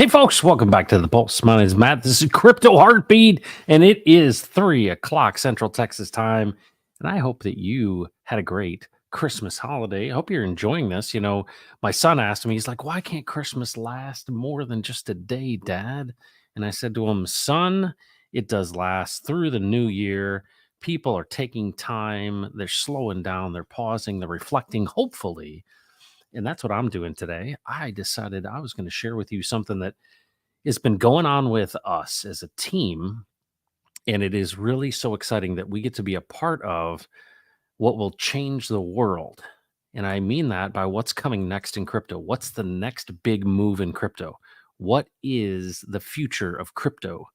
Hey, folks, welcome back to the Pulse. My name is Matt. This is Crypto Heartbeat, and it is 3 o'clock Central Texas time. And I hope that you had a great Christmas holiday. I hope you're enjoying this. My son asked me, he's like, why can't Christmas last more than just a day, Dad? And I said to him, son, it does last through the new year. People are taking time, they're slowing down, they're pausing, they're reflecting, hopefully. And that's what I'm doing today. I decided I was going to share with you something that has been going on with us as a team. And it is really so exciting that we get to be a part of what will change the world. And I mean that by what's coming next in crypto. What's the next big move in crypto? What is the future of crypto?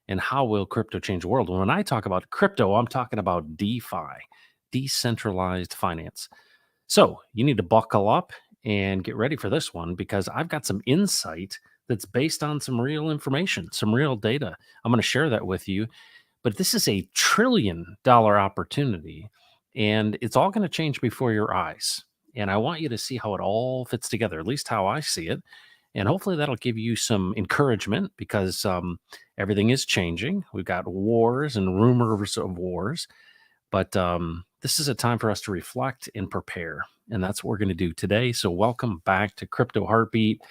And how will crypto change the world? When I talk about crypto, I'm talking about DeFi, decentralized finance. So you need to buckle up and get ready for this one because I've got some insight that's based on some real information, some real data. I'm going to share that with you. But this is $1 trillion opportunity, and it's all going to change before your eyes. And I want you to see how it all fits together, at least how I see it. And hopefully that'll give you some encouragement because everything is changing. We've got wars and rumors of wars. But this is a time for us to reflect and prepare. And that's what we're going to do today. So welcome back to Crypto Heartbeat.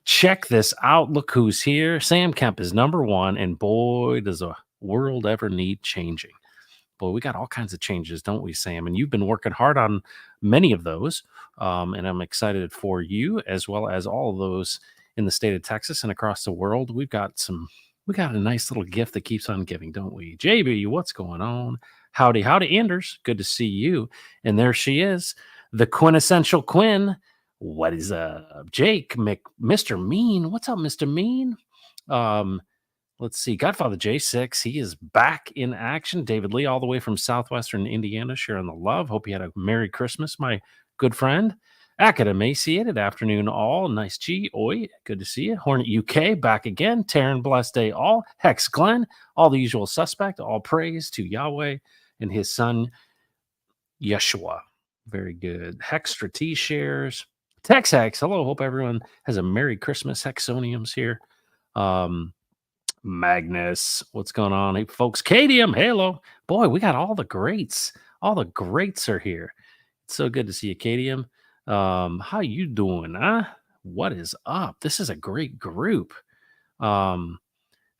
Check this out. Look who's here. Sam Kemp is number one. And boy, does the world ever need changing. Boy, we got all kinds of changes, don't we, Sam? And you've been working hard on many of those. And I'm excited for you as well as all of those in the state of Texas and across the world. We got a nice little gift that keeps on giving, don't we? JB, what's going on? Howdy, Anders. Good to see you. And there she is, the quintessential Quinn. What is up, Jake, Mr. Mean? What's up, Mr. Mean? Let's see, Godfather J6. He is back in action. David Lee, all the way from southwestern Indiana, sharing the love. Hope you had a Merry Christmas, my good friend. Emaciated afternoon, all. Nice G. Oi, good to see you. Hornet UK, back again. Taryn, blessed day, all. Hex Glenn, all the usual suspect. All praise to Yahweh and his son, Yeshua. Very good. Hextra T shares. Tex Hex, hello. Hope everyone has a Merry Christmas. Hexoniums here. Magnus, what's going on? Hey, folks. Cadium, hello. Boy, we got all the greats. All the greats are here. It's so good to see you, Cadium. How you doing, huh? What is up? This is a great group.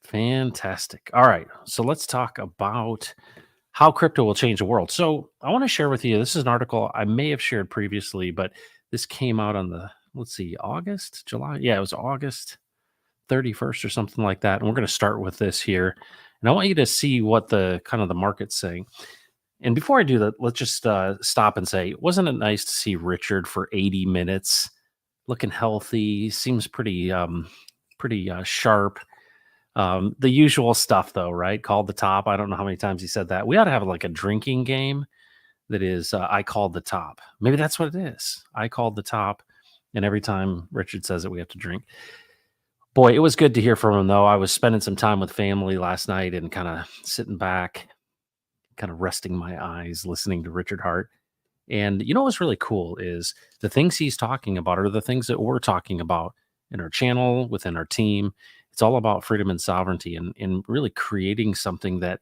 Fantastic. All right, so let's talk about how crypto will change the world. So I want to share with you, this is an article I may have shared previously, but this came out on July. Yeah, it was August 31st or something like that. And we're going to start with this here. And I want you to see what the market's saying. And before I do that, let's just stop and say, wasn't it nice to see Richard for 80 minutes looking healthy? Seems pretty sharp. The usual stuff, though, right? Called the top. I don't know how many times he said that. We ought to have like a drinking game that is I called the top. Maybe that's what it is. I called the top. And every time Richard says it, we have to drink. Boy, it was good to hear from him, though. I was spending some time with family last night and kind of sitting back, kind of resting my eyes, listening to Richard Hart. And you know what's really cool is the things he's talking about are the things that we're talking about in our channel, within our team. It's all about freedom and sovereignty and really creating something that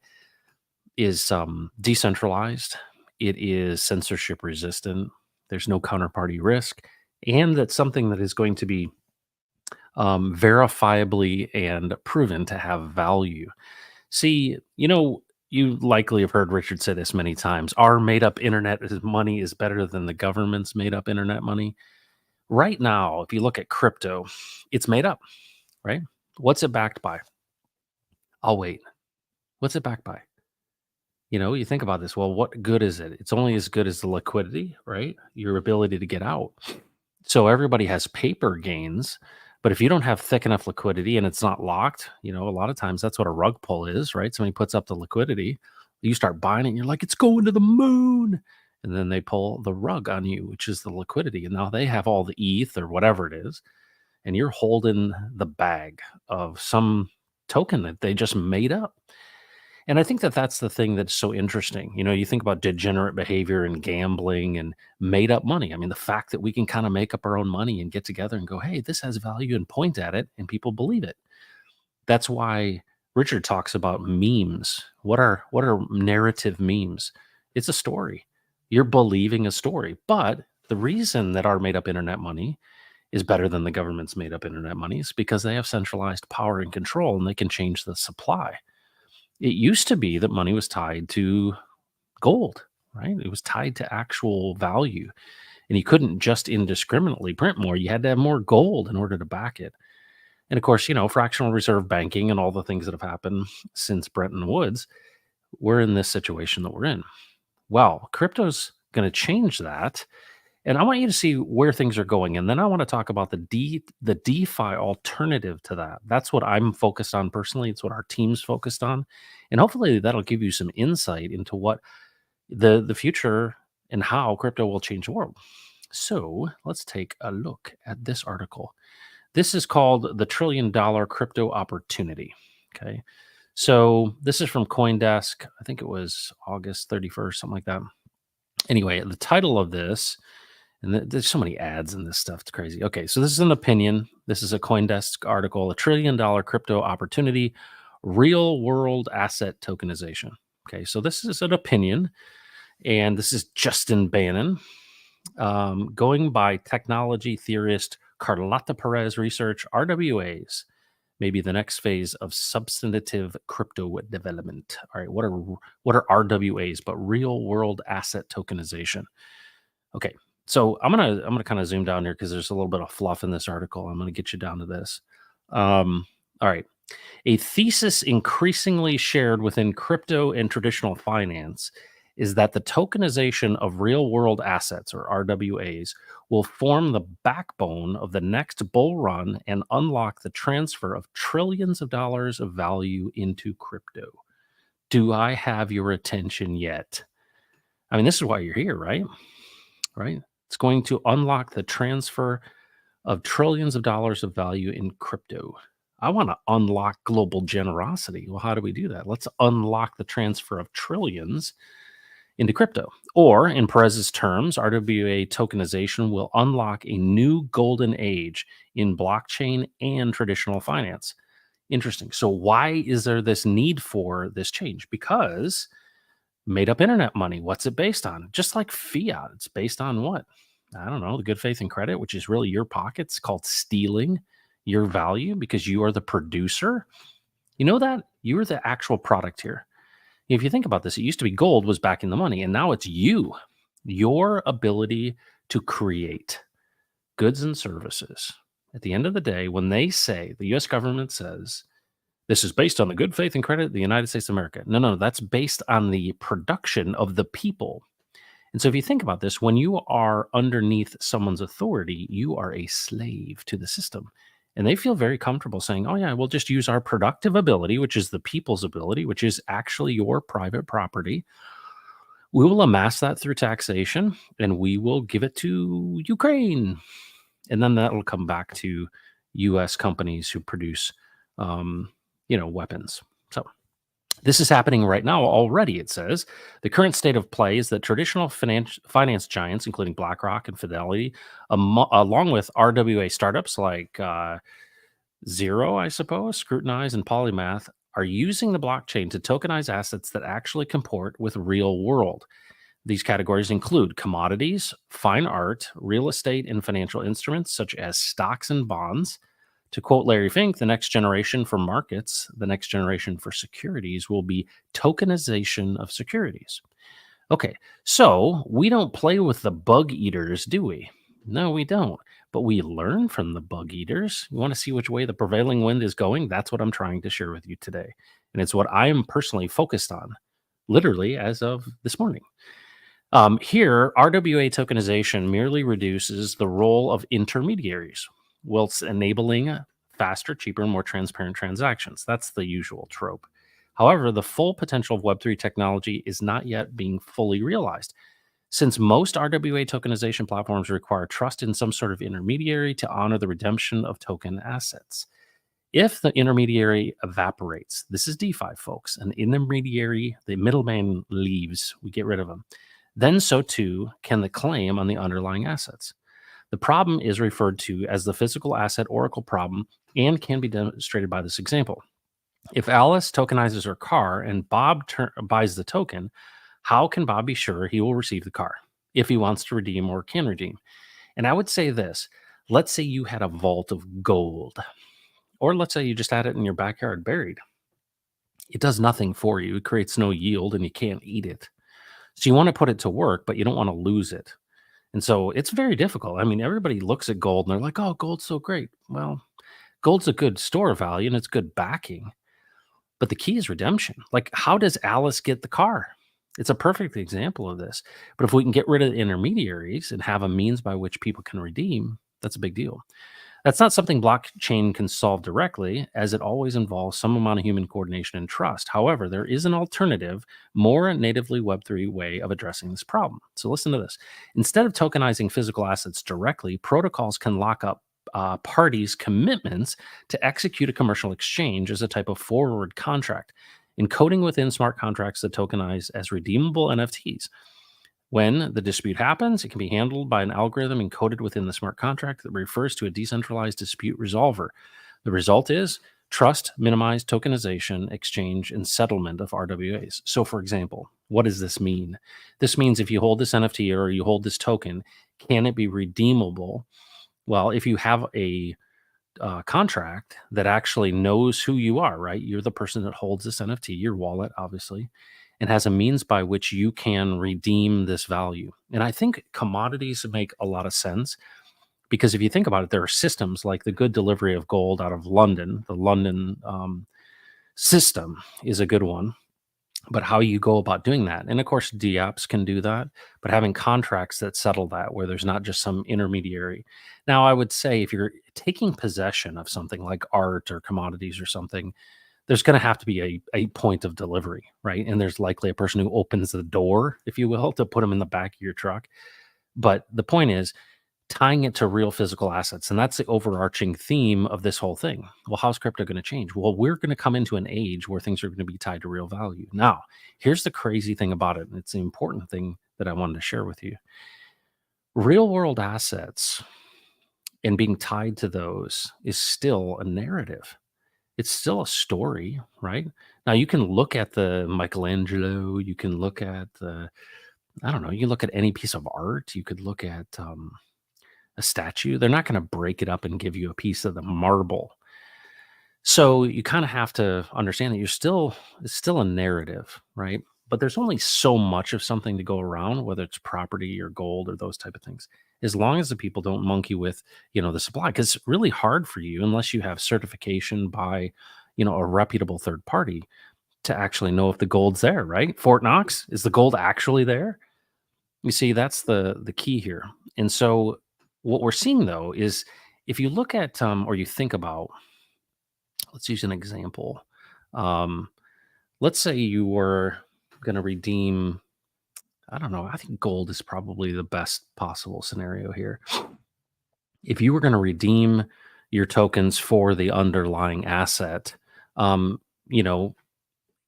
is decentralized. It is censorship resistant. There's no counterparty risk. And that's something that is going to be verifiably and proven to have value. See, you likely have heard Richard say this many times. Our made-up internet money is better than the government's made-up internet money. Right now, if you look at crypto, it's made up, right? What's it backed by? I'll wait. What's it backed by? You think about this. Well, what good is it? It's only as good as the liquidity, right? Your ability to get out. So everybody has paper gains, but if you don't have thick enough liquidity and it's not locked, a lot of times that's what a rug pull is, right? Somebody puts up the liquidity, you start buying it, and you're like, it's going to the moon. And then they pull the rug on you, which is the liquidity. And now they have all the ETH or whatever it is. And you're holding the bag of some token that they just made up. And I think that that's the thing that's so interesting. You think about degenerate behavior and gambling and made up money. I mean, the fact that we can kind of make up our own money and get together and go, hey, this has value and point at it and people believe it. That's why Richard talks about memes. What are narrative memes? It's a story. You're believing a story. But the reason that our made up internet money is better than the government's made up internet money is because they have centralized power and control and they can change the supply. It used to be that money was tied to gold, right? It was tied to actual value. And you couldn't just indiscriminately print more. You had to have more gold in order to back it. And of course, fractional reserve banking and all the things that have happened since Bretton Woods, we're in this situation that we're in. Well, crypto's going to change that. And I want you to see where things are going. And then I want to talk about the DeFi alternative to that. That's what I'm focused on personally. It's what our team's focused on. And hopefully that'll give you some insight into what the future and how crypto will change the world. So let's take a look at this article. This is called the $1 Trillion Crypto Opportunity. Okay. So this is from CoinDesk. I think it was August 31st, something like that. Anyway, the title of this, and there's so many ads in this stuff. It's crazy. Okay. So this is an opinion. This is a CoinDesk article, a $1 Trillion Crypto Opportunity, Real World Asset Tokenization. Okay. So this is an opinion. And this is Justin Bannon, going by technology theorist Carlota Perez research. RWAs may be the next phase of substantive crypto development. All right, what are RWAs? But real world asset tokenization. Okay, so I'm gonna kind of zoom down here because there's a little bit of fluff in this article. I'm gonna get you down to this. All right. A thesis increasingly shared within crypto and traditional finance is that the tokenization of real world assets, or RWAs, will form the backbone of the next bull run and unlock the transfer of trillions of dollars of value into crypto. Do I have your attention yet? I mean, this is why you're here, right? Right? It's going to unlock the transfer of trillions of dollars of value in crypto. I want to unlock global generosity. Well, how do we do that? Let's unlock the transfer of trillions into crypto. Or, in Perez's terms, RWA tokenization will unlock a new golden age in blockchain and traditional finance. Interesting. So, why is there this need for this change? Because made up internet money, what's it based on? Just like fiat, it's based on what? I don't know, the good faith and credit, which is really your pockets, called stealing your value because you are the producer. You know that? You're the actual product here. If you think about this, it used to be gold was backing the money, and now it's you, your ability to create goods and services. At the end of the day, when they say, the US government says, this is based on the good faith and credit of the United States of America. No, that's based on the production of the people. And so if you think about this, when you are underneath someone's authority, you are a slave to the system. And they feel very comfortable saying, oh, yeah, we'll just use our productive ability, which is the people's ability, which is actually your private property. We will amass that through taxation and we will give it to Ukraine. And then that will come back to U.S. companies who produce, weapons. So this is happening right now already, it says. The current state of play is that traditional finance giants, including BlackRock and Fidelity, along with RWA startups like Zero, I suppose, Scrutinize, and Polymath, are using the blockchain to tokenize assets that actually comport with real world. These categories include commodities, fine art, real estate, and financial instruments such as stocks and bonds. To quote Larry Fink, the next generation for markets, the next generation for securities will be tokenization of securities. Okay, so we don't play with the bug eaters, do we? No, we don't. But we learn from the bug eaters. You want to see which way the prevailing wind is going? That's what I'm trying to share with you today. And it's what I am personally focused on, literally as of this morning. Here, RWA tokenization merely reduces the role of intermediaries, whilst enabling faster, cheaper, and more transparent transactions. That's the usual trope. However, the full potential of Web3 technology is not yet being fully realized. Since most RWA tokenization platforms require trust in some sort of intermediary to honor the redemption of token assets, If the intermediary evaporates, this is DeFi, folks, an intermediary, the middleman leaves, we get rid of him, then so too can the claim on the underlying assets. The problem is referred to as the physical asset oracle problem and can be demonstrated by this example. If Alice tokenizes her car and Bob buys the token, how can Bob be sure he will receive the car if he wants to redeem or can redeem? And I would say this, let's say you had a vault of gold, or let's say you just had it in your backyard buried. It does nothing for you, it creates no yield, and you can't eat it. So you want to put it to work, but you don't want to lose it. And so it's very difficult. I mean, everybody looks at gold and they're like, oh, gold's so great. Well, gold's a good store of value and it's good backing. But the key is redemption. Like, how does Alice get the car? It's a perfect example of this. But if we can get rid of the intermediaries and have a means by which people can redeem, that's a big deal. That's not something blockchain can solve directly, as it always involves some amount of human coordination and trust. However, there is an alternative, more natively Web3 way of addressing this problem. So listen to this. Instead of tokenizing physical assets directly, protocols can lock up parties' commitments to execute a commercial exchange as a type of forward contract, encoding within smart contracts that tokenize as redeemable NFTs. When the dispute happens, it can be handled by an algorithm encoded within the smart contract that refers to a decentralized dispute resolver. The result is trust, minimized tokenization, exchange, and settlement of RWAs. So, for example, what does this mean? This means if you hold this NFT or you hold this token, can it be redeemable? Well, if you have a contract that actually knows who you are, right? You're the person that holds this NFT, your wallet, obviously, and has a means by which you can redeem this value. And I think commodities make a lot of sense because if you think about it, there are systems like the good delivery of gold out of London. The London system is a good one, but how you go about doing that. And of course, DApps can do that, but having contracts that settle that where there's not just some intermediary. Now, I would say if you're taking possession of something like art or commodities or something, there's going to have to be a point of delivery, right? And there's likely a person who opens the door, if you will, to put them in the back of your truck. But the point is tying it to real physical assets. And that's the overarching theme of this whole thing. Well, how's crypto going to change? Well, we're going to come into an age where things are going to be tied to real value. Now, here's the crazy thing about it. And it's the important thing that I wanted to share with you. Real world assets and being tied to those is still a narrative. It's still a story, right? Now you can look at the Michelangelo, you can look at the, I don't know, you look at any piece of art, you could look at a statue. They're not going to break it up and give you a piece of the marble. So you kind of have to understand that it's still a narrative, right? But there's only so much of something to go around, whether it's property or gold or those type of things, as long as the people don't monkey with, the supply. Because it's really hard for you unless you have certification by, a reputable third party to actually know if the gold's there, right? Fort Knox, is the gold actually there? You see, that's the key here. And so what we're seeing though is if you look at or you think about, let's use an example. Um, let's say you were going to redeem, I don't know, I think gold is probably the best possible scenario here. If you were going to redeem your tokens for the underlying asset, um, you know,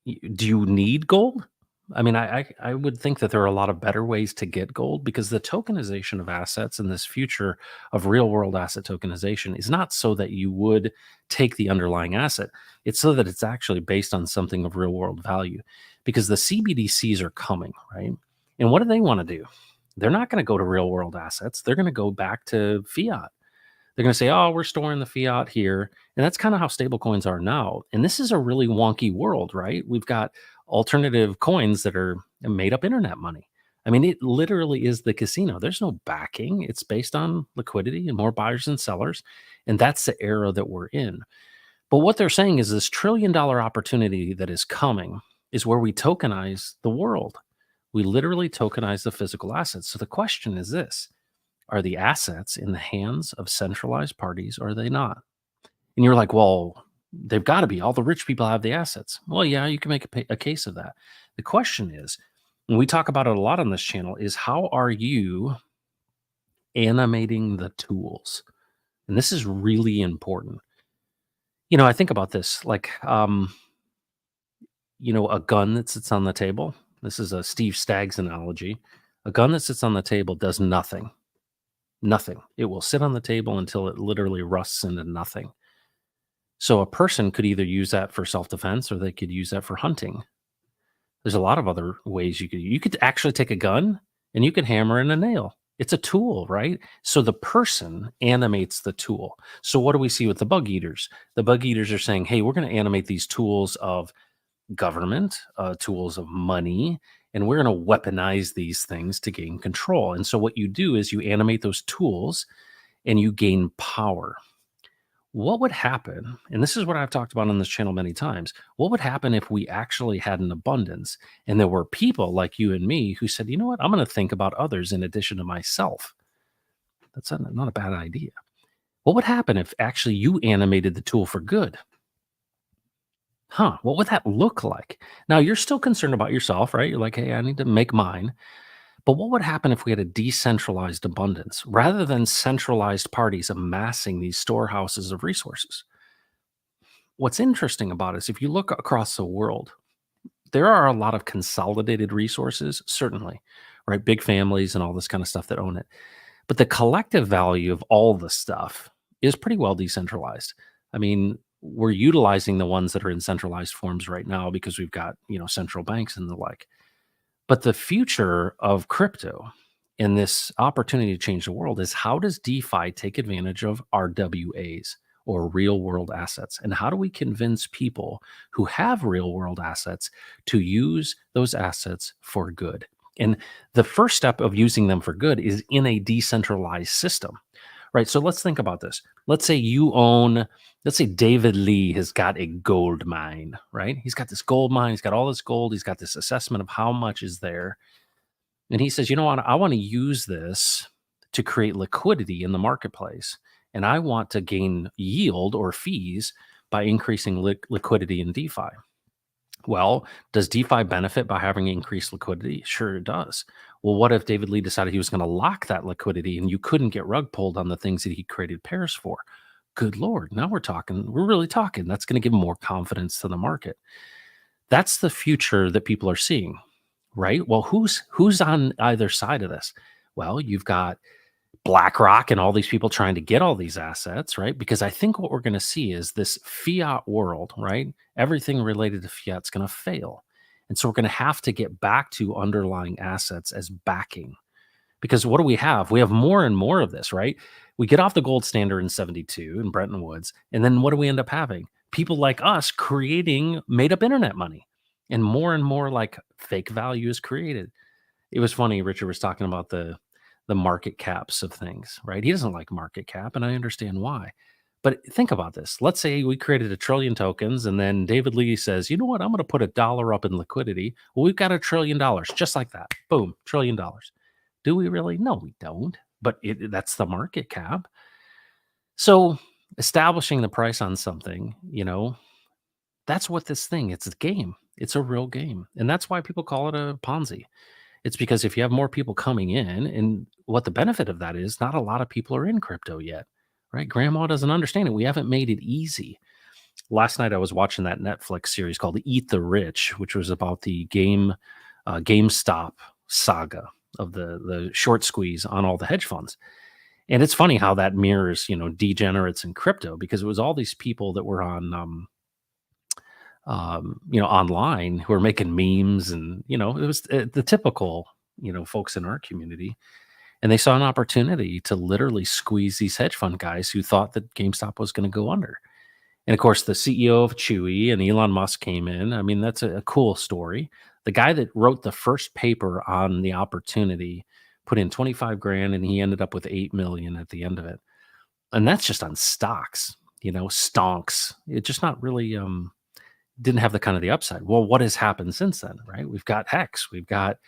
do you need gold? I mean, I would think that there are a lot of better ways to get gold because the tokenization of assets in this future of real world asset tokenization is not so that you would take the underlying asset. It's so that it's actually based on something of real world value because the CBDCs are coming, right? And what do they want to do? They're not going to go to real world assets. They're going to go back to fiat. They're going to say, oh, we're storing the fiat here. And that's kind of how stable coins are now. And this is a really wonky world, right? We've got alternative coins that are made up internet money. I mean, it literally is the casino. There's no backing. It's based on liquidity and more buyers and sellers. And that's the era that we're in. But what they're saying is this $1 trillion opportunity that is coming is where we tokenize the world. We literally tokenize the physical assets. So the question is this: are the assets in the hands of centralized parties or are they not? And you're like, well, they've got to be. All the rich people have the assets. Well, yeah, you can make a case of that. The question is, and we talk about it a lot on this channel, is how are you animating the tools? And this is really important. I think about this like, a gun that sits on the table. This is a Steve Staggs analogy. A gun that sits on the table does nothing. Nothing. It will sit on the table until it literally rusts into nothing. So a person could either use that for self-defense or they could use that for hunting. There's a lot of other ways you could actually take a gun and you could hammer in a nail. It's a tool, right? So the person animates the tool. So what do we see with the bug eaters? The bug eaters are saying, "Hey, we're going to animate these tools of government, tools of money, and we're going to weaponize these things to gain control." And so what you do is you animate those tools and you gain power. What would happen, and this is what I've talked about on this channel many times, what would happen if we actually had an abundance and there were people like you and me who said, you know what, I'm going to think about others in addition to myself? That's not a bad idea. What would happen if actually you animated the tool for good? Huh, what would that look like? Now, you're still concerned about yourself, right? You're like, hey, I need to make mine. But what would happen if we had a decentralized abundance rather than centralized parties amassing these storehouses of resources? What's interesting about it is if you look across the world, there are a lot of consolidated resources, certainly, right? Big families and all this kind of stuff that own it. But the collective value of all the stuff is pretty well decentralized. I mean, we're utilizing the ones that are in centralized forms right now because we've got, central banks and the like. But the future of crypto and this opportunity to change the world is, how does DeFi take advantage of RWAs or real world assets? And how do we convince people who have real world assets to use those assets for good? And the first step of using them for good is in a decentralized system, right? So let's think about this. Let's say David Lee has got a gold mine, right? He's got this gold mine, he's got all this gold, he's got this assessment of how much is there. And he says, you know what, I want to use this to create liquidity in the marketplace. And I want to gain yield or fees by increasing liquidity in DeFi. Well, does DeFi benefit by having increased liquidity? Sure, it does. Well, what if David Lee decided he was going to lock that liquidity and you couldn't get rug pulled on the things that he created pairs for? Good Lord. Now we're talking, we're really talking. That's going to give more confidence to the market. That's the future that people are seeing, right? Well, who's on either side of this? Well, you've got BlackRock and all these people trying to get all these assets, right? Because I think what we're going to see is this fiat world, right? Everything related to fiat's going to fail. And so we're going to have to get back to underlying assets as backing. Because what do we have? We have more and more of this, right? We get off the gold standard in 72 in Bretton Woods. And then what do we end up having? People like us creating made up internet money. And more like fake value is created. It was funny. Richard was talking about the market caps of things, right? He doesn't like market cap, and I understand why. But think about this. Let's say we created 1 trillion tokens, and then David Lee says, you know what? I'm going to put $1 up in liquidity. Well, we've got $1 trillion, just like that. Boom, $1 trillion. Do we really? No, we don't. But that's the market cap. So establishing the price on something, that's what this thing, it's a game. It's a real game. And that's why people call it a Ponzi. It's because if you have more people coming in, and what the benefit of that is, not a lot of people are in crypto yet, right? Grandma doesn't understand it. We haven't made it easy. Last night I was watching that Netflix series called Eat the Rich, which was about the GameStop saga of the short squeeze on all the hedge funds. And it's funny how that mirrors, degenerates in crypto, because it was all these people that were on online who are making memes, and, it was the typical, folks in our community. And they saw an opportunity to literally squeeze these hedge fund guys who thought that GameStop was going to go under. And of course, the CEO of Chewy and Elon Musk came in. I mean, that's a cool story. The guy that wrote the first paper on the opportunity put in 25 grand, and he ended up with 8 million at the end of it. And that's just on stocks, stonks. It's just not really, didn't have the kind of the upside. Well, what has happened since then, right? We've got Hex, we've got,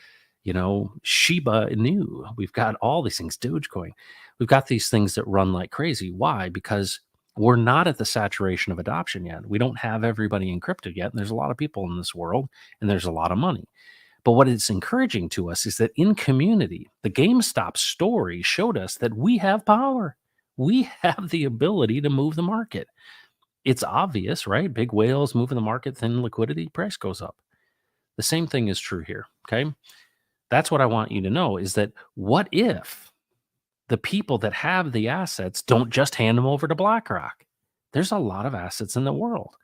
Shiba Inu, we've got all these things, Dogecoin. We've got these things that run like crazy. Why? Because we're not at the saturation of adoption yet. We don't have everybody in crypto yet. And there's a lot of people in this world, and there's a lot of money. But what it's encouraging to us is that in community, the GameStop story showed us that we have power. We have the ability to move the market. it's obvious, right? Big whales move in the market, thin liquidity, price goes up. The same thing is true here. Okay. That's what I want you to know is that what if the people that have the assets don't just hand them over to BlackRock? There's a lot of assets in the world.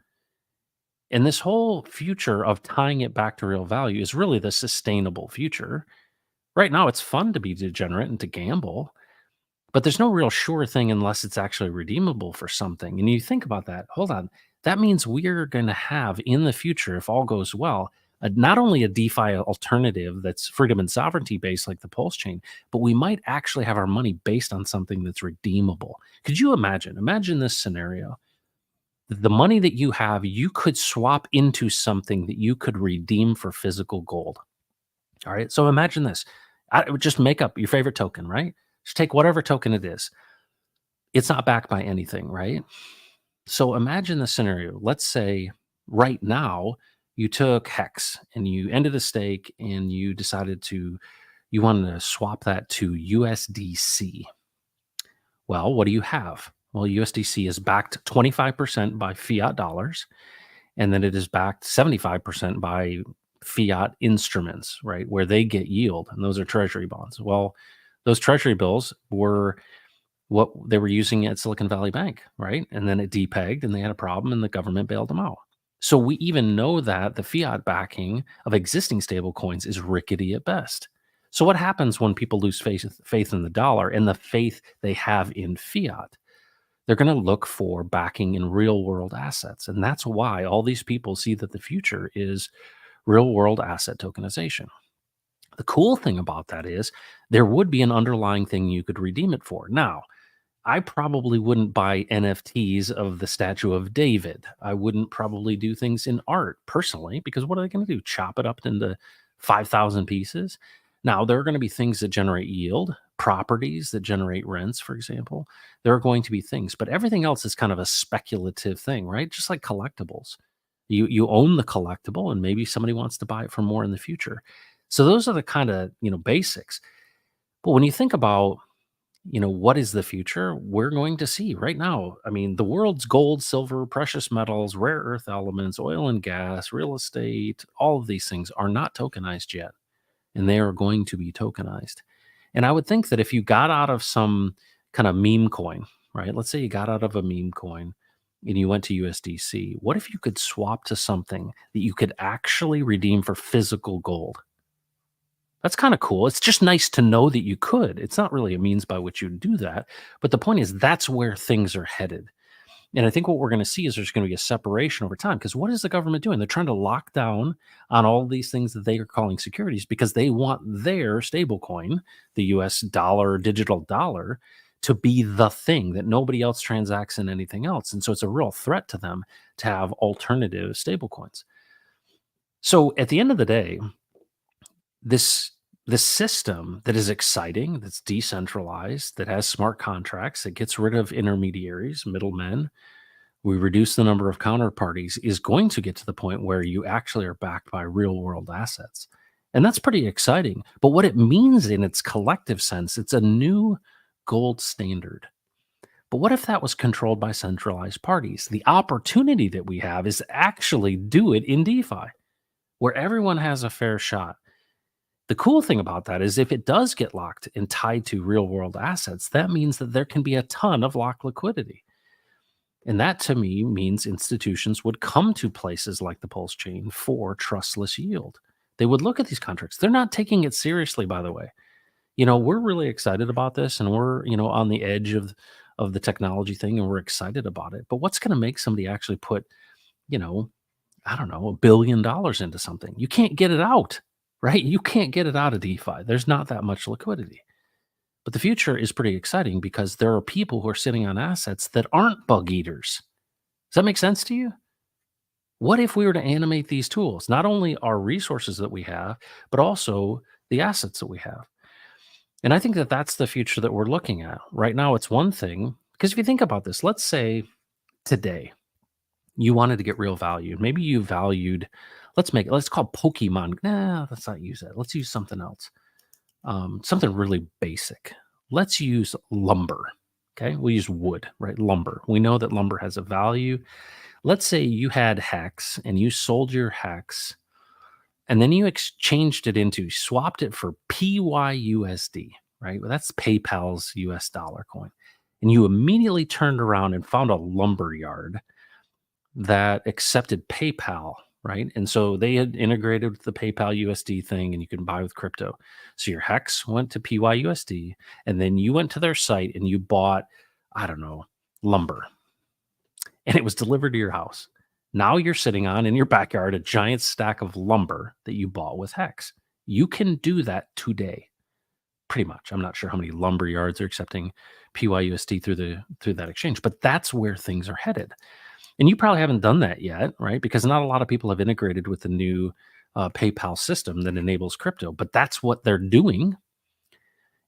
And this whole future of tying it back to real value is really the sustainable future. Right now, it's fun to be degenerate and to gamble, but there's no real sure thing unless it's actually redeemable for something. And you think about that, hold on, that means we're going to have in the future, if all goes well, not only a DeFi alternative that's freedom and sovereignty based like the Pulse chain, but we might actually have our money based on something that's redeemable. Could you imagine? Imagine this scenario. The money that you have, you could swap into something that you could redeem for physical gold. All right. So imagine this. I would just make up your favorite token, right? Just take whatever token it is. It's not backed by anything, right? So imagine the scenario. Let's say right now you took Hex and you ended a stake and you wanted to swap that to USDC. Well, what do you have? Well, USDC is backed 25% by fiat dollars, and then it is backed 75% by fiat instruments, right? Where they get yield, and those are treasury bonds. Well, those treasury bills were what they were using at Silicon Valley Bank, right? And then it depegged and they had a problem and the government bailed them out. So we even know that the fiat backing of existing stable coins is rickety at best. So what happens when people lose faith in the dollar and the faith they have in fiat? They're going to look for backing in real world assets. And that's why all these people see that the future is real world asset tokenization. The cool thing about that is there would be an underlying thing you could redeem it for. Now, I probably wouldn't buy NFTs of the statue of David. I wouldn't probably do things in art personally, because what are they going to do? Chop it up into 5,000 pieces? Now, there are going to be things that generate yield, properties that generate rents, for example. There are going to be things, but everything else is kind of a speculative thing, right? Just like collectibles. You own the collectible and maybe somebody wants to buy it for more in the future. So those are the kind of, basics. But when you think about what is the future? We're going to see right now. I mean, the world's gold, silver, precious metals, rare earth elements, oil and gas, real estate, all of these things are not tokenized yet, and they are going to be tokenized. And I would think that if you got out of some kind of meme coin, right? Let's say you got out of a meme coin and you went to USDC. What if you could swap to something that you could actually redeem for physical gold? That's kind of cool. It's just nice to know that you could. It's not really a means by which you do that. But the point is, that's where things are headed. And I think what we're going to see is there's going to be a separation over time. Because what is the government doing? They're trying to lock down on all these things that they are calling securities because they want their stable coin, the US dollar, digital dollar, to be the thing that nobody else transacts in anything else. And so it's a real threat to them to have alternative stable coins. So at the end of the day, this system that is exciting, that's decentralized, that has smart contracts, that gets rid of intermediaries, middlemen, we reduce the number of counterparties, is going to get to the point where you actually are backed by real world assets. And that's pretty exciting. But what it means in its collective sense, it's a new gold standard. But what if that was controlled by centralized parties? The opportunity that we have is to actually do it in DeFi, where everyone has a fair shot. The cool thing about that is if it does get locked and tied to real world assets, that means that there can be a ton of locked liquidity. And that to me means institutions would come to places like the Pulse chain for trustless yield. They would look at these contracts. They're not taking it seriously, by the way. We're really excited about this and we're, on the edge of the technology thing and we're excited about it. But what's going to make somebody actually put, I don't know, $1 billion into something? You can't get it out. Right? You can't get it out of DeFi. There's not that much liquidity. But the future is pretty exciting because there are people who are sitting on assets that aren't bug eaters. Does that make sense to you? What if we were to animate these tools, not only our resources that we have, but also the assets that we have? And I think that that's the future that we're looking at. Right now, it's one thing, because if you think about this, let's say today you wanted to get real value. Maybe you valued, let's call Pokemon. Nah, let's not use that. Let's use something else. Something really basic. Let's use lumber. Okay. We'll use wood, right? Lumber. We know that lumber has a value. Let's say you had hex and you sold your hex and then you exchanged it into, swapped it for PYUSD, right? Well, that's PayPal's US dollar coin. And you immediately turned around and found a lumber yard that accepted PayPal, right? And so they had integrated with the PayPal USD thing and you can buy with crypto. So your Hex went to PYUSD and then you went to their site and you bought, I don't know, lumber and it was delivered to your house. Now you're sitting on in your backyard a giant stack of lumber that you bought with Hex. You can do that today. Pretty much. I'm not sure how many lumber yards are accepting PYUSD through that exchange, but that's where things are headed. And you probably haven't done that yet, right? Because not a lot of people have integrated with the new PayPal system that enables crypto, but that's what they're doing.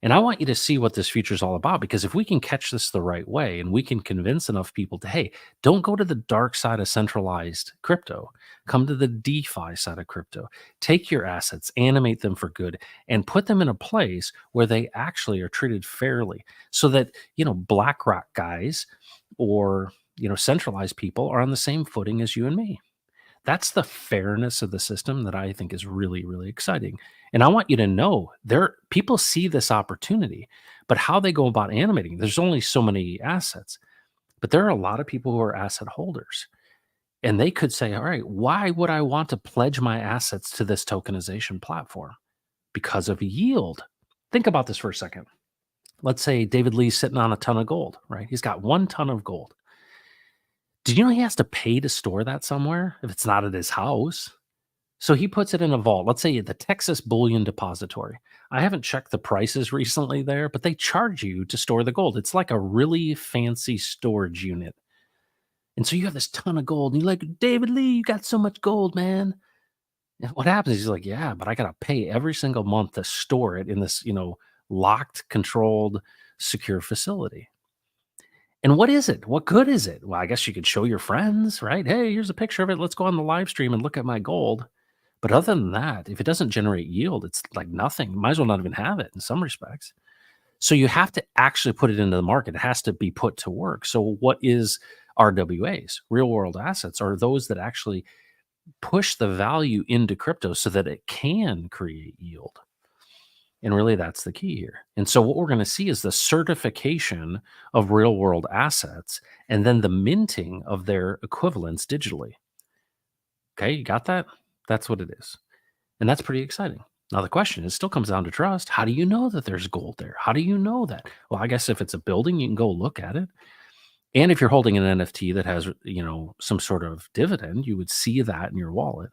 And I want you to see what this future is all about because if we can catch this the right way and we can convince enough people to, hey, don't go to the dark side of centralized crypto, come to the DeFi side of crypto, take your assets, animate them for good, and put them in a place where they actually are treated fairly so that, BlackRock guys or, centralized people are on the same footing as you and me. That's the fairness of the system that I think is really, really exciting. And I want you to know there people see this opportunity, but how they go about animating, there's only so many assets, but there are a lot of people who are asset holders. And they could say, all right, why would I want to pledge my assets to this tokenization platform? Because of yield. Think about this for a second. Let's say David Lee's sitting on a ton of gold, right? He's got 1 ton of gold. Did you know he has to pay to store that somewhere if it's not at his house? So he puts it in a vault. Let's say the Texas Bullion Depository. I haven't checked the prices recently there, but they charge you to store the gold. It's like a really fancy storage unit. And so you have this ton of gold, and you're like, David Lee, you got so much gold, man. And what happens is he's like, yeah, but I got to pay every single month to store it in this, locked, controlled, secure facility. And what is it? What good is it? Well, I guess you could show your friends, right? Hey, here's a picture of it. Let's go on the live stream and look at my gold. But other than that, if it doesn't generate yield, it's like nothing. Might as well not even have it in some respects. So you have to actually put it into the market. It has to be put to work. So what is RWAs? Real world assets are those that actually push the value into crypto so that it can create yield. And really, that's the key here. And so, what we're going to see is the certification of real world assets and then the minting of their equivalents digitally. Okay, you got that? That's what it is. And that's pretty exciting. Now, the question is still comes down to trust. How do you know that there's gold there? How do you know that? Well, I guess if it's a building, you can go look at it. And if you're holding an NFT that has, some sort of dividend, you would see that in your wallet.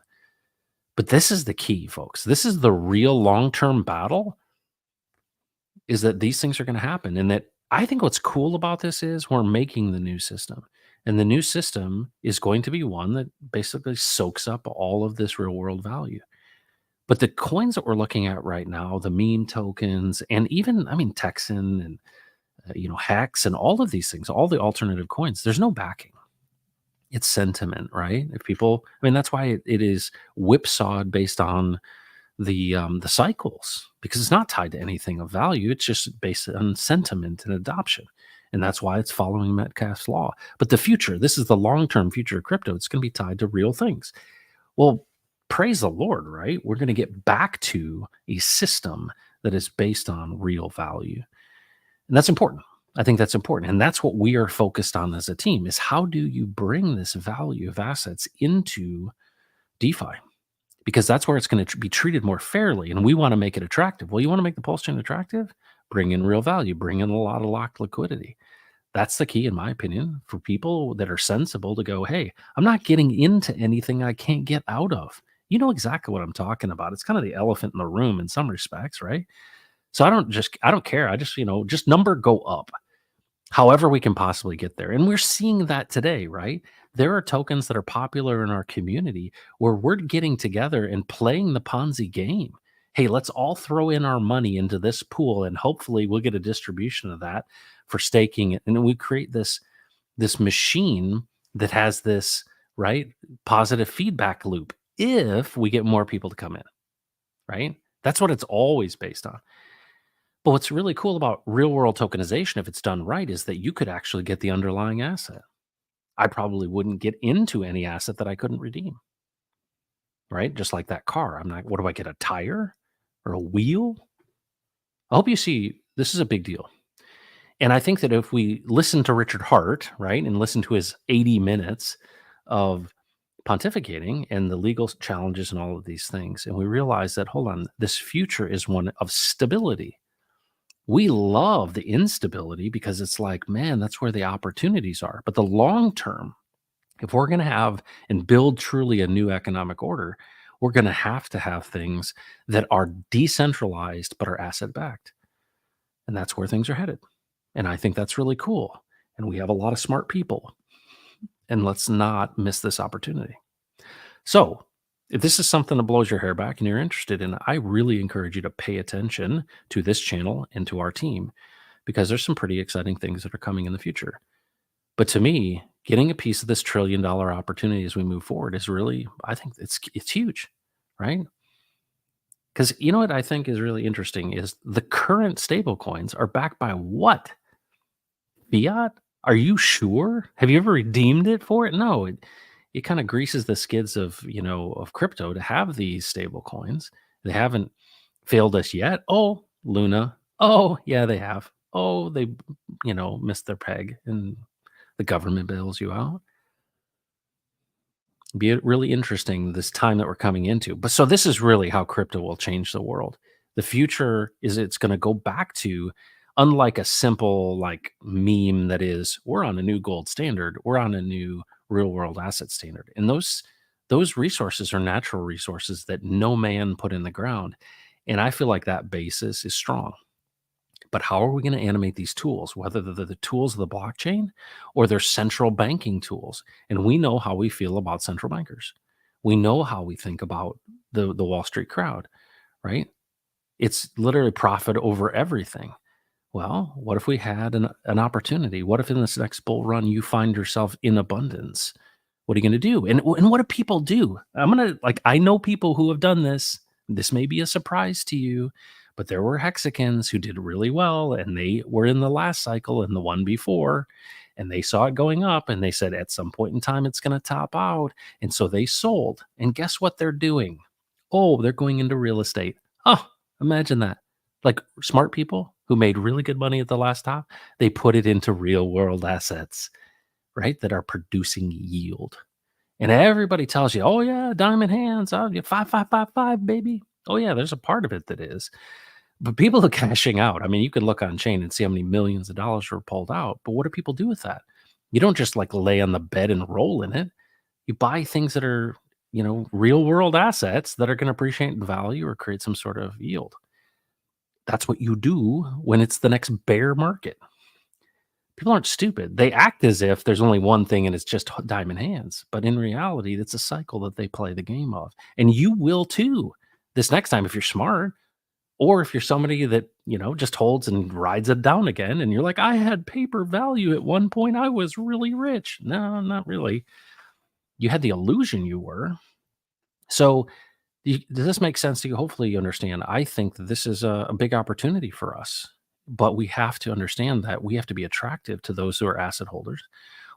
But this is the key, folks. This is the real long term battle is that these things are going to happen. And that I think what's cool about this is we're making the new system. And the new system is going to be one that basically soaks up all of this real world value. But the coins that we're looking at right now, the meme tokens, and even, Texan and, Hex and all of these things, all the alternative coins, there's no backing. It's sentiment, right? If people, that's why it is whipsawed based on the cycles because it's not tied to anything of value. It's just based on sentiment and adoption. And that's why it's following Metcalfe's law. But the future, this is the long-term future of crypto. It's going to be tied to real things. Well, praise the Lord, right? We're going to get back to a system that is based on real value. And that's important. I think that's important. And that's what we are focused on as a team is how do you bring this value of assets into DeFi? Because that's where it's going to be treated more fairly. And we want to make it attractive. Well, you want to make the pulse chain attractive? Bring in real value, bring in a lot of locked liquidity. That's the key, in my opinion, for people that are sensible to go, hey, I'm not getting into anything I can't get out of. You know exactly what I'm talking about. It's kind of the elephant in the room in some respects, right? So I don't care. I just, just number go up. However we can possibly get there. And we're seeing that today, right? There are tokens that are popular in our community where we're getting together and playing the Ponzi game. Hey, let's all throw in our money into this pool and hopefully we'll get a distribution of that for staking it. And we create this machine that has this, right, positive feedback loop if we get more people to come in, right? That's what it's always based on. But what's really cool about real world tokenization, if it's done right, is that you could actually get the underlying asset. I probably wouldn't get into any asset that I couldn't redeem, right? Just like that car. I'm not, what do I get? A tire or a wheel? I hope you see this is a big deal. And I think that if we listen to Richard Hart, right, and listen to his 80 minutes of pontificating and the legal challenges and all of these things, and we realize that, hold on, this future is one of stability. We love the instability because it's like, man, that's where the opportunities are. But the long term, if we're going to have and build truly a new economic order, we're going to have things that are decentralized but are asset backed. And that's where things are headed. And I think that's really cool. And we have a lot of smart people. And let's not miss this opportunity. So, if this is something that blows your hair back and you're interested in, I really encourage you to pay attention to this channel and to our team because there's some pretty exciting things that are coming in the future. But to me, getting a piece of this $1 trillion opportunity as we move forward is really, I think it's huge, right? Because you know what I think is really interesting is the current stable coins are backed by what? Fiat? Are you sure? Have you ever redeemed it for it? No. It kind of greases the skids of, of crypto to have these stable coins. They haven't failed us yet. Oh, Luna. Oh, yeah, they have. Oh, they, missed their peg and the government bails you out. Be really interesting this time that we're coming into. But so this is really how crypto will change the world. The future is it's going to go back to unlike a simple like meme that is we're on a new gold standard, we're on a new real world asset standard. And those resources are natural resources that no man put in the ground. And I feel like that basis is strong. But how are we going to animate these tools, whether they're the tools of the blockchain or they're central banking tools? And we know how we feel about central bankers. We know how we think about the Wall Street crowd, right? It's literally profit over everything. Well, what if we had an opportunity? What if in this next bull run you find yourself in abundance? What are you going to do? And what do people do? I know people who have done this. This may be a surprise to you, but there were Hexicans who did really well and they were in the last cycle and the one before and they saw it going up and they said at some point in time it's going to top out. And so they sold. And guess what they're doing? Oh, they're going into real estate. Oh, imagine that. Like smart people who made really good money at the last top, they put it into real world assets, right? That are producing yield. And everybody tells you, oh yeah, diamond hands, oh yeah, 5555, baby. Oh yeah, there's a part of it that is. But people are cashing out. I mean, you can look on chain and see how many millions of dollars were pulled out. But what do people do with that? You don't just like lay on the bed and roll in it. You buy things that are, real world assets that are going to appreciate in value or create some sort of yield. That's what you do when it's the next bear market. People aren't stupid. They act as if there's only one thing and it's just diamond hands. But in reality, it's a cycle that they play the game of. And you will too this next time if you're smart. Or if you're somebody that, just holds and rides it down again and you're like, I had paper value at one point. I was really rich. No, not really. You had the illusion you were. So does this make sense to you? Hopefully you understand. I think that this is a big opportunity for us, but we have to understand that we have to be attractive to those who are asset holders.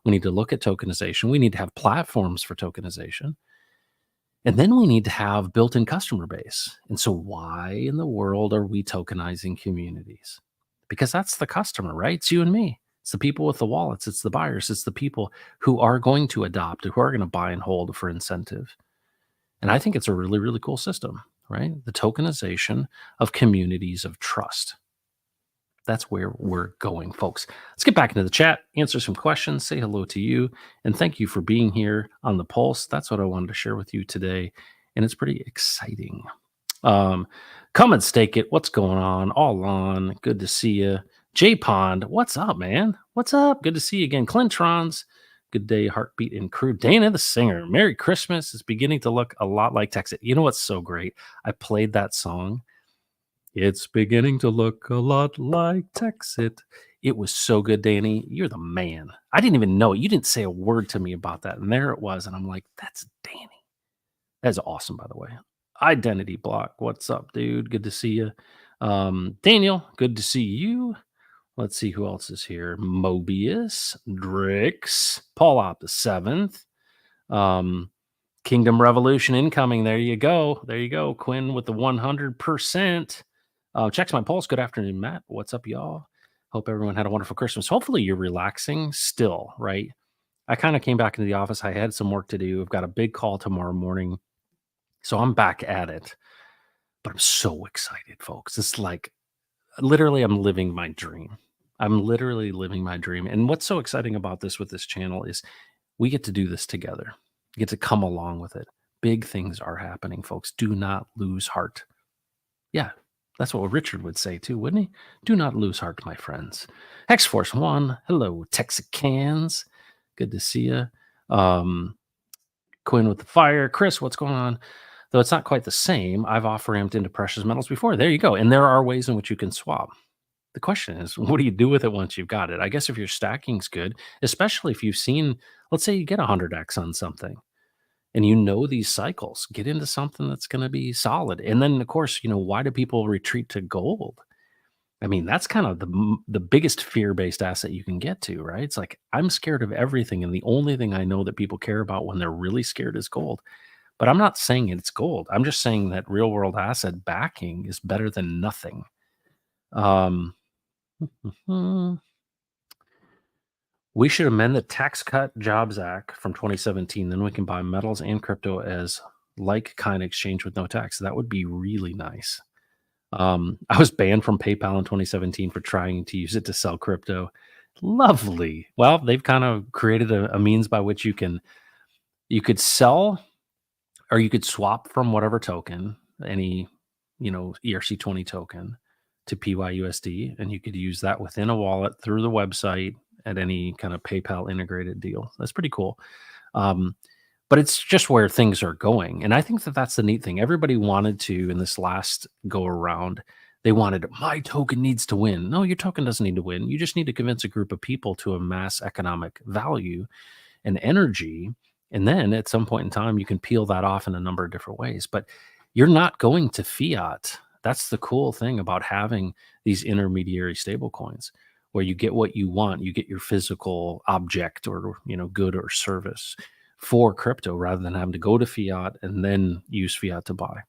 We need to look at tokenization. We need to have platforms for tokenization. And then we need to have built-in customer base. And so why in the world are we tokenizing communities? Because that's the customer, right? It's you and me. It's the people with the wallets. It's the buyers. It's the people who are going to adopt, who are going to buy and hold for incentive. And I think it's a really, really cool system, right? The tokenization of communities of trust. That's where we're going, folks. Let's get back into the chat, answer some questions, say hello to you, and thank you for being here on the Pulse. That's what I wanted to share with you today, and it's pretty exciting. Come and stake it. What's going on? All on. Good to see you. J Pond, what's up, man? What's up? Good to see you again. Clintrons, good day. Heartbeat and crew. Dana the singer. Merry Christmas is beginning to look a lot like Texas. You know what's so great? I played that song. It's beginning to look a lot like Texit. It was so good, Danny. You're the man. I didn't even know it. You didn't say a word to me about that. And there it was. And I'm like, that's Danny. That's awesome, by the way. Identity Block. What's up, dude? Good to see you. Daniel, good to see you. Let's see who else is here. Mobius, Drix, Paul Op the seventh. Um, Kingdom Revolution incoming. There you go. There you go. Quinn with the 100%. Checks my pulse. Good afternoon, Matt. What's up, y'all? Hope everyone had a wonderful Christmas. Hopefully, you're relaxing still, right? I kind of came back into the office. I had some work to do. I've got a big call tomorrow morning. So I'm back at it. But I'm so excited, folks. It's like literally, I'm living my dream. I'm literally living my dream. And what's so exciting about this with this channel is we get to do this together. You get to come along with it. Big things are happening, folks. Do not lose heart. Yeah, that's what Richard would say too, wouldn't he? Do not lose heart, my friends. Hex Force One, hello, Texicans. Good to see you. Quinn with the fire. Chris, what's going on? Though it's not quite the same, I've off-ramped into precious metals before. There you go. And there are ways in which you can swap. The question is, what do you do with it once you've got it? I guess if your stacking's good, especially if you've seen, let's say you get 100x on something and you know these cycles, get into something that's going to be solid. And then, of course, why do people retreat to gold? I mean, that's kind of the biggest fear-based asset you can get to, right? It's like, I'm scared of everything. And the only thing I know that people care about when they're really scared is gold. But I'm not saying it's gold. I'm just saying that real world asset backing is better than nothing. Um, we should amend the Tax Cut Jobs Act from 2017. Then we can buy metals and crypto as like kind exchange with no tax. That would be really nice. I was banned from PayPal in 2017 for trying to use it to sell crypto. Lovely. Well, they've kind of created a means by which you could sell or you could swap from whatever token, any ERC20 token to PYUSD, and you could use that within a wallet through the website at any kind of PayPal integrated deal. That's pretty cool. But it's just where things are going. And I think that that's the neat thing. Everybody wanted to, in this last go around, they wanted, my token needs to win. No, your token doesn't need to win. You just need to convince a group of people to amass economic value and energy. And then at some point in time, you can peel that off in a number of different ways. But you're not going to fiat. That's the cool thing about having these intermediary stable coins, where you get what you want. You get your physical object or good or service for crypto rather than having to go to fiat and then use fiat to buy.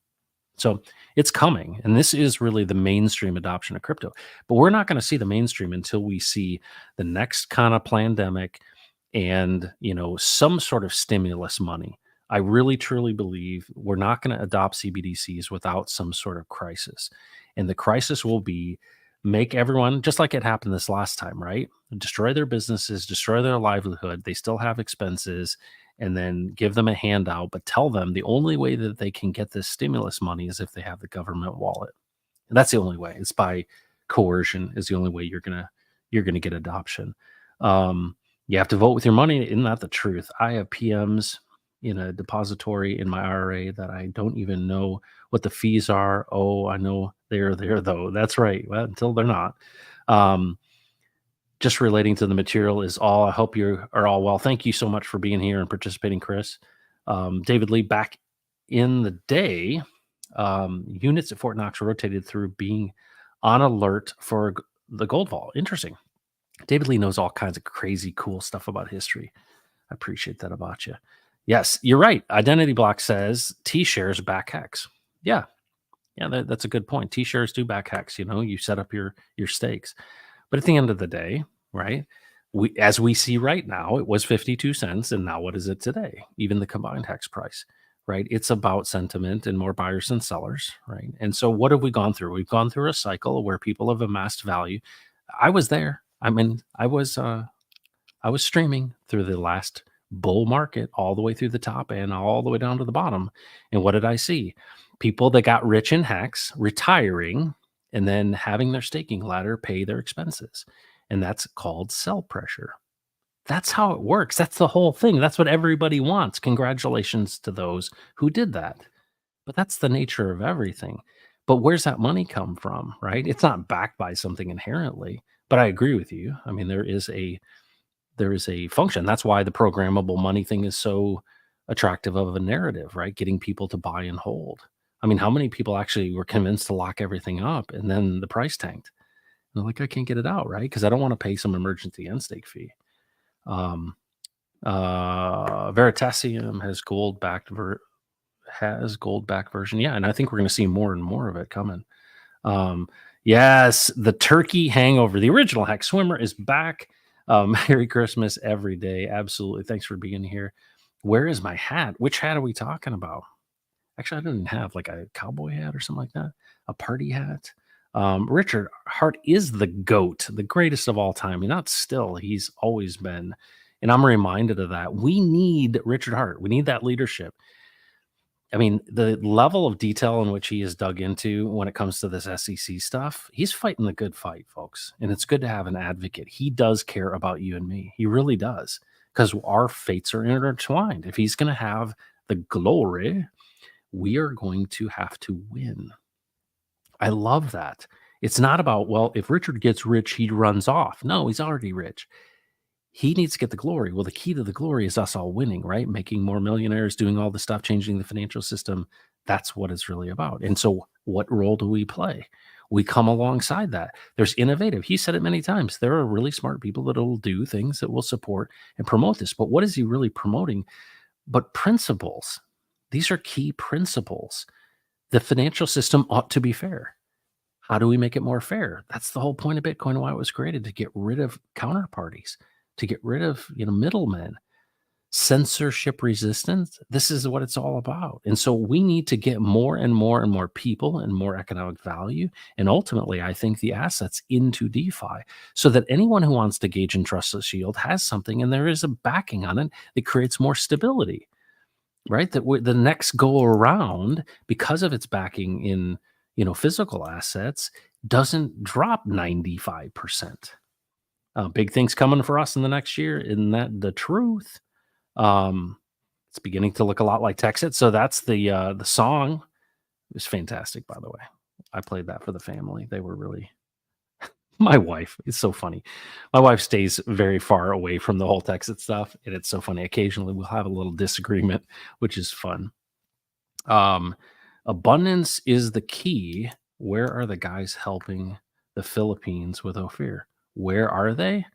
So it's coming. And this is really the mainstream adoption of crypto. But we're not going to see the mainstream until we see the next kind of pandemic and, some sort of stimulus money. I really, truly believe we're not going to adopt CBDCs without some sort of crisis. And the crisis will be make everyone, just like it happened this last time, right? Destroy their businesses, destroy their livelihood. They still have expenses, and then give them a handout, but tell them the only way that they can get this stimulus money is if they have the government wallet. And that's the only way. It's by coercion is the only way you're gonna get adoption. You have to vote with your money. Isn't that the truth? I have PMs in a depository in my IRA that I don't even know what the fees are. Oh, I know they're there though. That's right. Well, until they're not. Just relating to the material is all. I hope you are all well. Thank you so much for being here and participating, Chris. David Lee, back in the day, units at Fort Knox rotated through being on alert for the gold vault. Interesting. David Lee knows all kinds of crazy, cool stuff about history. I appreciate that about you. Yes, you're right. Identity Block says T-shares back hex. Yeah, that's a good point. T-shares do back hex. You set up your stakes. But at the end of the day, right, as we see right now, it was 52 cents. And now what is it today? Even the combined hex price, right? It's about sentiment and more buyers than sellers, right? And so what have we gone through? We've gone through a cycle where people have amassed value. I was there. I mean, I was streaming through the last bull market all the way through the top and all the way down to the bottom. And what did I see? People that got rich in hex retiring and then having their staking ladder pay their expenses. And that's called sell pressure. That's how it works. That's the whole thing. That's what everybody wants. Congratulations to those who did that. But that's the nature of everything. But where's that money come from, right? It's not backed by something inherently. But I agree with you. I mean, there is a function. That's why the programmable money thing is so attractive of a narrative, right? Getting people to buy and hold. I mean, how many people actually were convinced to lock everything up and then the price tanked? And they're like, I can't get it out, right? Because I don't want to pay some emergency end stake fee. Um, Veritasium has gold backed version. Yeah, and I think we're going to see more and more of it coming. Um, yes, the turkey hangover, the original Hex Swimmer is back. Merry Christmas every day. Absolutely. Thanks for being here. Where is my hat? Which hat are we talking about? Actually, I don't even have like a cowboy hat or something like that, a party hat. Richard Hart is the GOAT, the greatest of all time. And not still, he's always been. And I'm reminded of that. We need Richard Hart. We need that leadership. I mean, the level of detail in which he is dug into when it comes to this SEC stuff, he's fighting the good fight, folks. And it's good to have an advocate. He does care about you and me. He really does. Because our fates are intertwined. If he's going to have the glory, we are going to have to win. I love that. It's not about, well, if Richard gets rich, he runs off. No, he's already rich. He needs to get the glory. Well, the key to the glory is us all winning, right? Making more millionaires, doing all the stuff, changing the financial system. That's what it's really about. And so, what role do we play? We come alongside that. There's innovative. He said it many times. There are really smart people that will do things that will support and promote this. But what is he really promoting? But principles. These are key principles. The financial system ought to be fair. How do we make it more fair? That's the whole point of Bitcoin, why it was created, to get rid of counterparties, to get rid of middlemen, censorship resistance. This is what it's all about. And so we need to get more and more and more people and more economic value. And ultimately, I think the assets into DeFi so that anyone who wants to gauge and trust the shield has something and there is a backing on it that creates more stability, right? That the next go around, because of its backing in physical assets, doesn't drop 95%. Big things coming for us in the next year. Isn't that the truth? Um, it's beginning to look a lot like Texas. So that's the song. It was fantastic, by the way. I played that for the family. They were really my wife. It's so funny. My wife stays very far away from the whole Texas stuff, and it's so funny. Occasionally, we'll have a little disagreement, which is fun. Um, Abundance is the key. Where are the guys helping the Philippines with Ophir? Where are they?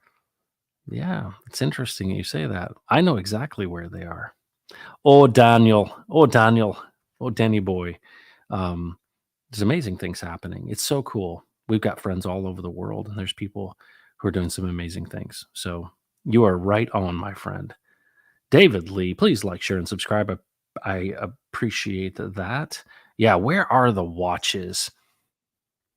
Yeah, it's interesting you say that. I know exactly where they are. Oh, Daniel. Oh, Daniel. Oh, Danny boy. Um, there's amazing things happening. It's so cool. We've got friends all over the world, and there's people who are doing some amazing things. So you are right on, my friend. David Lee, please like, share, and subscribe. I appreciate that. Yeah, where are the watches?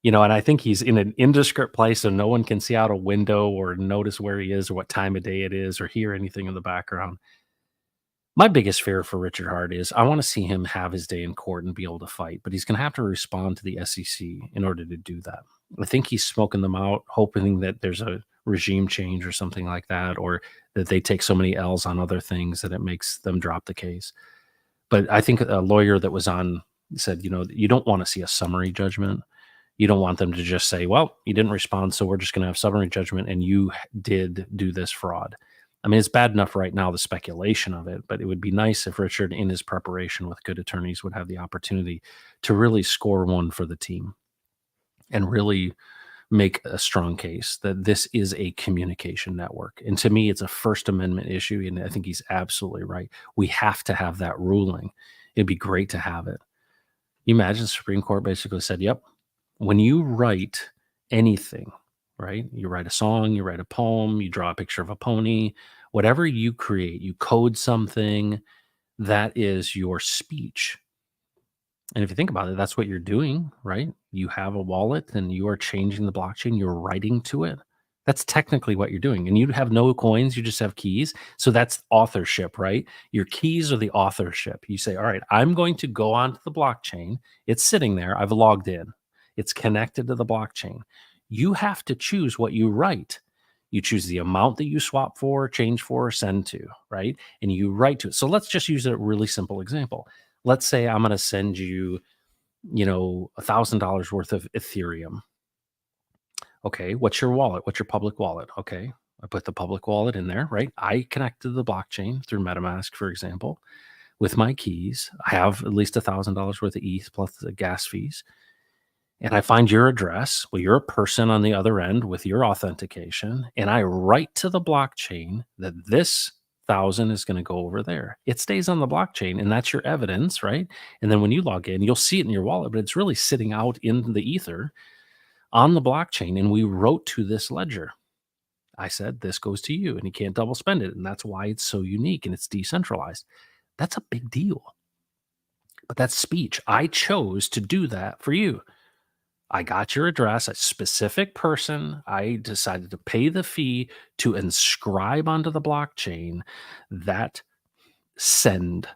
And I think he's in an indiscreet place, so no one can see out a window or notice where he is or what time of day it is or hear anything in the background. My biggest fear for Richard Hart is I want to see him have his day in court and be able to fight, but he's going to have to respond to the SEC in order to do that. I think he's smoking them out, hoping that there's a regime change or something like that, or that they take so many L's on other things that it makes them drop the case. But I think a lawyer that was on said, you don't want to see a summary judgment. You don't want them to just say, well, you didn't respond, so we're just going to have summary judgment and you did do this fraud. I mean, it's bad enough right now, the speculation of it, but it would be nice if Richard, in his preparation with good attorneys, would have the opportunity to really score one for the team and really make a strong case that this is a communication network. And to me, it's a First Amendment issue. And I think he's absolutely right. We have to have that ruling. It'd be great to have it. You imagine the Supreme Court basically said, yep, when you write anything, right? You write a song, you write a poem, you draw a picture of a pony, whatever you create, you code something, that is your speech. And if you think about it, that's what you're doing, right? You have a wallet and you are changing the blockchain, you're writing to it. That's technically what you're doing. And you have no coins, you just have keys. So that's authorship, right? Your keys are the authorship. You say, all right, I'm going to go onto the blockchain. It's sitting there. I've logged in. It's connected to the blockchain. You have to choose what you write. You choose the amount that you swap for, change for, or send to, right? And you write to it. So let's just use a really simple example. Let's say I'm going to send you, $1,000 worth of Ethereum. Okay, what's your wallet? What's your public wallet? Okay, I put the public wallet in there, right? I connect to the blockchain through MetaMask, for example. with my keys. I have at least $1,000 worth of ETH plus the gas fees. And I find your address. Well, you're a person on the other end with your authentication. And I write to the blockchain that this thousand is going to go over there. It stays on the blockchain, and that's your evidence, right? And then when you log in, you'll see it in your wallet, but it's really sitting out in the ether on the blockchain. And we wrote to this ledger. I said, this goes to you, and you can't double spend it. And that's why it's so unique and it's decentralized. That's a big deal. But that's speech. I chose to do that for you. I got your address, a specific person. I decided to pay the fee to inscribe onto the blockchain that send.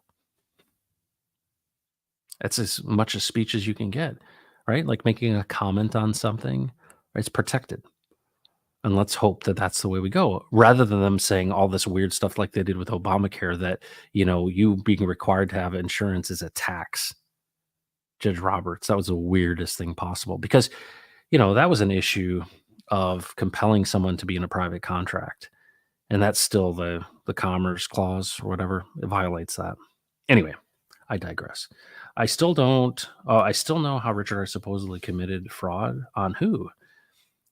That's as much a speech as you can get, right? Like making a comment on something, right? It's protected. And let's hope that that's the way we go, rather than them saying all this weird stuff like they did with Obamacare that, you being required to have insurance is a tax. Judge Roberts, that was the weirdest thing possible because, that was an issue of compelling someone to be in a private contract. And that's still the Commerce Clause or whatever. It violates that. Anyway, I digress. I still know how Richard Hart supposedly committed fraud on who?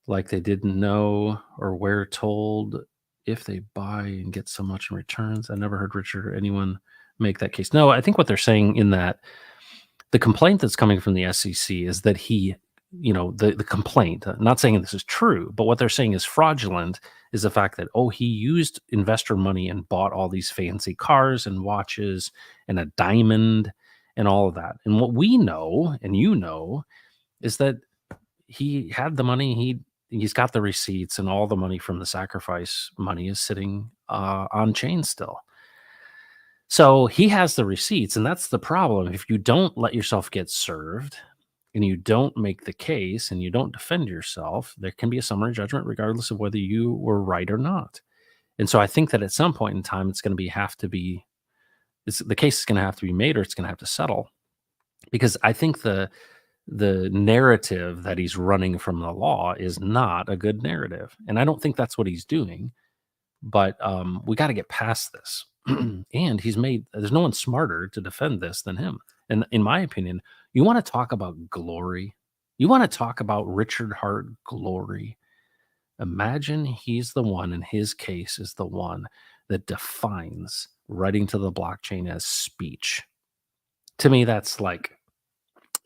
Like they didn't know or were told if they buy and get so much in returns. I never heard Richard or anyone make that case. No, I think what they're saying in that the complaint that's coming from the SEC is that he, the complaint, not saying this is true, but what they're saying is fraudulent is the fact that, he used investor money and bought all these fancy cars and watches and a diamond and all of that. And what we know, and is that he had the money, he's got the receipts, and all the money from the sacrifice money is sitting on chain still. So he has the receipts, and that's the problem. If you don't let yourself get served and you don't make the case and you don't defend yourself, there can be a summary judgment regardless of whether you were right or not. And so I think that at some point in time, the case is going to have to be made, or it's going to have to settle, because I think the narrative that he's running from the law is not a good narrative. And I don't think that's what he's doing, but we got to get past this. And there's no one smarter to defend this than him. And in my opinion, you want to talk about glory. You want to talk about Richard Hart glory. Imagine he's the one, and his case is the one that defines writing to the blockchain as speech. To me, that's like,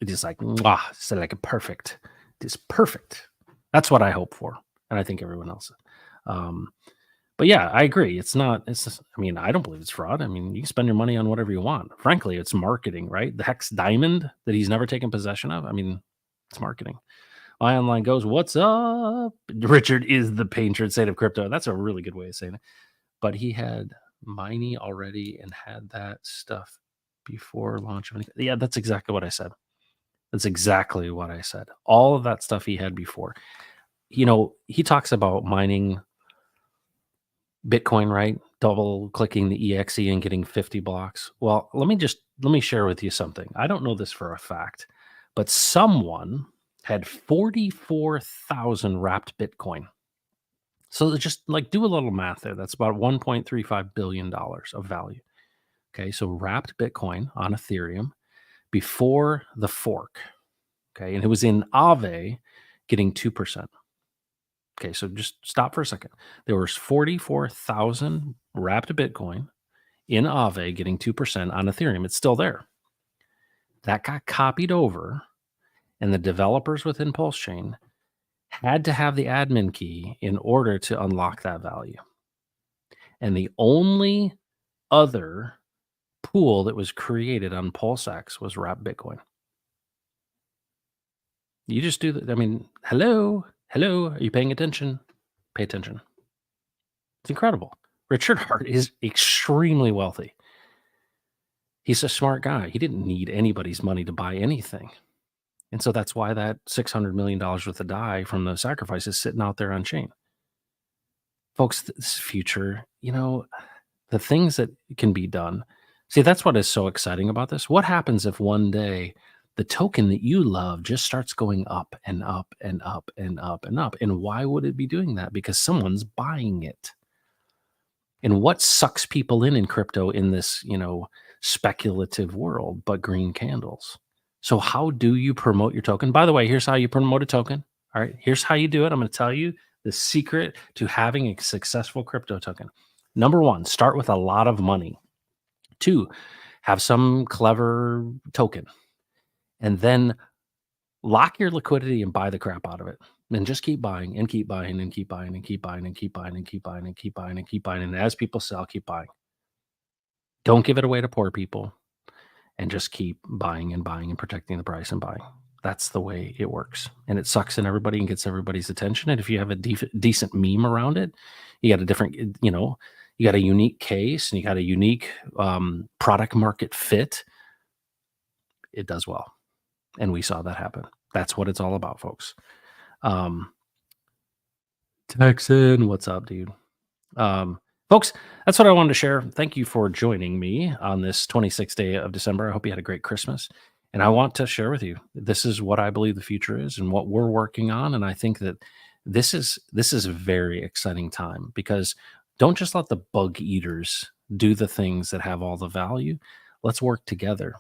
it is like, it's like a perfect. It is perfect. That's what I hope for. And I think everyone else. But yeah, I agree. It's just, I don't believe it's fraud. You can spend your money on whatever you want. Frankly, it's marketing, right? The Hex Diamond that he's never taken possession of. It's marketing. My online goes, what's up? Richard is the patron saint of crypto. That's a really good way of saying it. But he had Miney already and had that stuff before launch of anything. Yeah, that's exactly what I said. That's exactly what I said. All of that stuff he had before. He talks about mining Bitcoin, right? Double clicking the EXE and getting 50 blocks. Well, let me share with you something. I don't know this for a fact, but someone had 44,000 wrapped Bitcoin. So just like do a little math there. That's about $1.35 billion of value. Okay. So wrapped Bitcoin on Ethereum before the fork. Okay. And it was in Aave getting 2%. Okay, so just stop for a second. There was 44,000 wrapped Bitcoin in Aave getting 2% on Ethereum. It's still there. That got copied over, and the developers within Pulse Chain had to have the admin key in order to unlock that value. And the only other pool that was created on PulseX was wrapped Bitcoin. You just do that. Hello, are you paying attention? Pay attention. It's incredible. Richard Hart is extremely wealthy. He's a smart guy. He didn't need anybody's money to buy anything. And so that's why that $600 million worth of DAI from the sacrifice is sitting out there on chain. Folks, this future, the things that can be done. See, that's what is so exciting about this. What happens if one day the token that you love just starts going up and up and up and up and up? And why would it be doing that? Because someone's buying it. And what sucks people in crypto in this, speculative world, but green candles. So, how do you promote your token? By the way, here's how you promote a token. All right, here's how you do it. I'm going to tell you the secret to having a successful crypto token. Number one, start with a lot of money. Two, have some clever token. And then lock your liquidity and buy the crap out of it. And just keep buying and keep buying and keep buying and keep buying and keep buying and keep buying and keep buying and keep buying. And as people sell, keep buying. Don't give it away to poor people and just keep buying and buying and protecting the price and buying. That's the way it works. And it sucks in everybody and gets everybody's attention. And if you have a decent meme around it, you got a different, you got a unique case and you got a unique product market fit, it does well. And we saw that happen. That's what it's all about, folks. Texan, what's up, dude? Folks, that's what I wanted to share. Thank you for joining me on this 26th day of December. I hope you had a great Christmas. And I want to share with you, this is what I believe the future is and what we're working on. And I think that this is a very exciting time because don't just let the bug eaters do the things that have all the value. Let's work together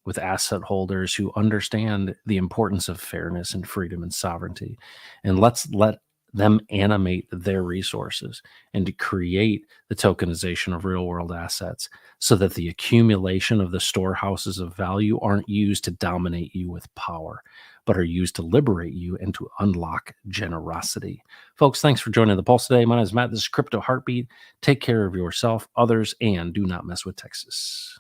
with asset holders who understand the importance of fairness and freedom and sovereignty. And let's let them animate their resources and to create the tokenization of real world assets so that the accumulation of the storehouses of value aren't used to dominate you with power, but are used to liberate you and to unlock generosity. Folks, thanks for joining the Pulse today. My name is Matt. This is Crypto Heartbeat. Take care of yourself, others, and do not mess with Texas.